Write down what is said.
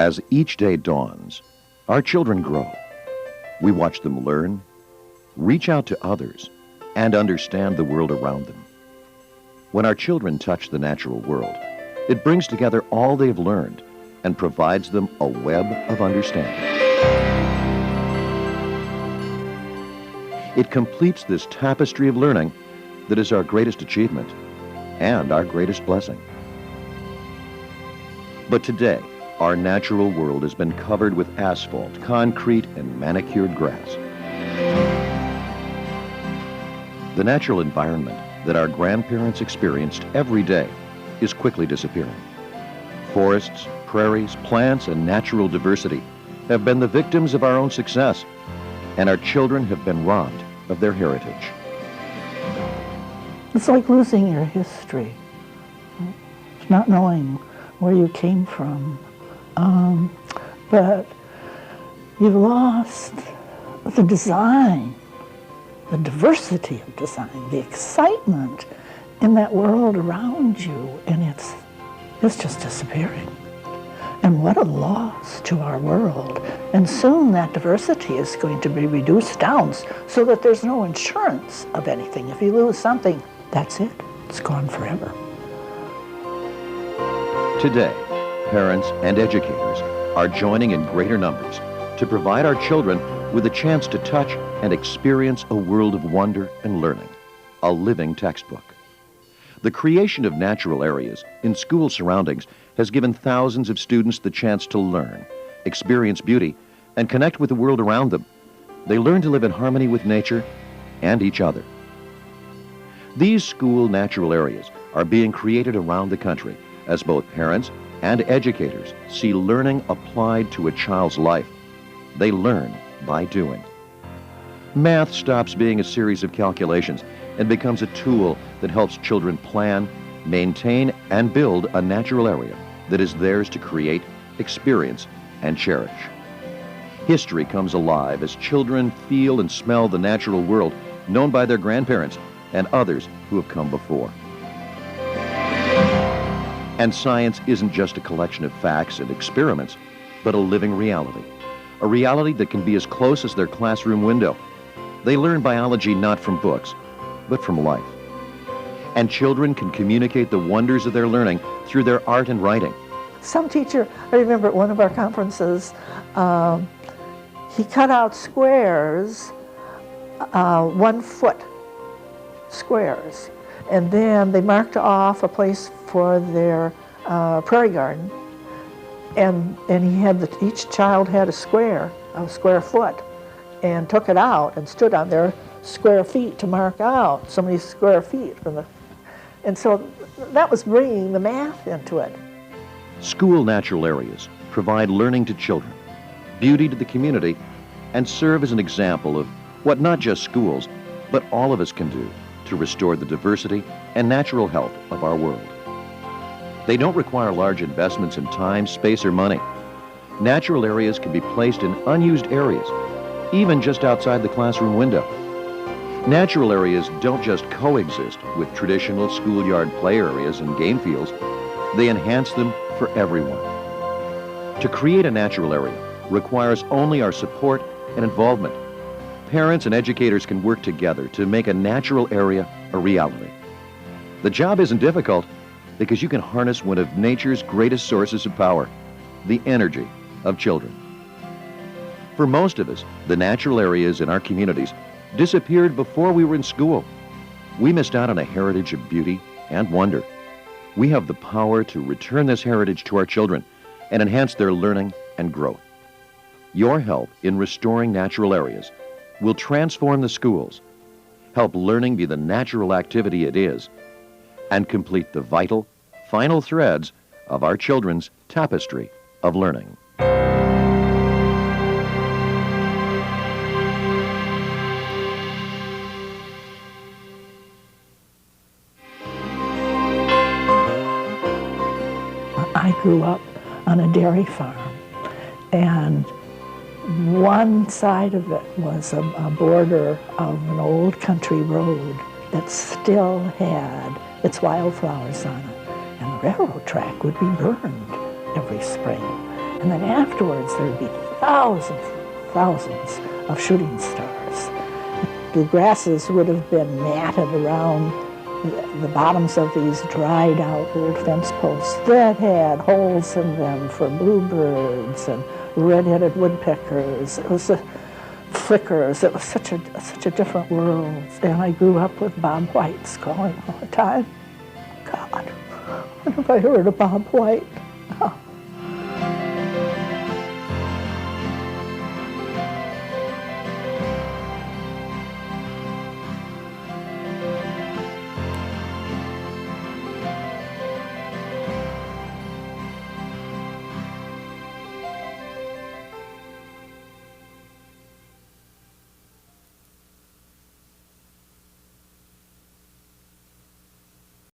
As each day dawns, our children grow. We watch them learn, reach out to others, and understand the world around them. When our children touch the natural world, it brings together all they've learned and provides them a web of understanding. It completes this tapestry of learning that is our greatest achievement and our greatest blessing. But today, our natural world has been covered with asphalt, concrete, and manicured grass. The natural environment that our grandparents experienced every day is quickly disappearing. Forests, prairies, plants, and natural diversity have been the victims of our own success, and our children have been robbed of their heritage. It's like losing your history. It's not knowing where you came from. But you've lost the design, the diversity of design, the excitement in that world around you, and it's just disappearing. And what a loss to our world. And soon that diversity is going to be reduced down so that there's no insurance of anything. If you lose something, that's it. It's gone forever. Today, parents and educators are joining in greater numbers to provide our children with a chance to touch and experience a world of wonder and learning, a living textbook. The creation of natural areas in school surroundings has given thousands of students the chance to learn, experience beauty, and connect with the world around them. They learn to live in harmony with nature and each other. These school natural areas are being created around the country as both parents and educators see learning applied to a child's life. They learn by doing. Math stops being a series of calculations and becomes a tool that helps children plan, maintain, and build a natural area that is theirs to create, experience, and cherish. History comes alive as children feel and smell the natural world known by their grandparents and others who have come before. And science isn't just a collection of facts and experiments, but a living reality. A reality that can be as close as their classroom window. They learn biology not from books, but from life. And children can communicate the wonders of their learning through their art and writing. Some teacher, I remember at one of our conferences, he cut out squares, 1 foot squares. And then they marked off a place for their prairie garden. And he had each child had a square foot, and took it out and stood on their square feet to mark out so many square feet. And so that was bringing the math into it. School natural areas provide learning to children, beauty to the community, and serve as an example of what not just schools, but all of us can do to restore the diversity and natural health of our world. They don't require large investments in time, space, or money. Natural areas can be placed in unused areas, even just outside the classroom window. Natural areas don't just coexist with traditional schoolyard play areas and game fields, they enhance them for everyone. To create a natural area requires only our support and involvement. Parents and educators can work together to make a natural area a reality. The job isn't difficult because you can harness one of nature's greatest sources of power, the energy of children. For most of us, the natural areas in our communities disappeared before we were in school. We missed out on a heritage of beauty and wonder. We have the power to return this heritage to our children and enhance their learning and growth. Your help in restoring natural areas will transform the schools, help learning be the natural activity it is, and complete the vital, final threads of our children's tapestry of learning. I grew up on a dairy farm, and one side of it was a border of an old country road that still had its wildflowers on it. And the railroad track would be burned every spring. And then afterwards, there'd be thousands of shooting stars. The grasses would have been matted around the bottoms of these dried out old fence posts that had holes in them for bluebirds and red-headed woodpeckers. It was flickers. It was such a different world. And I grew up with Bob Whites calling all the time. God, when have I heard of Bob White? Oh.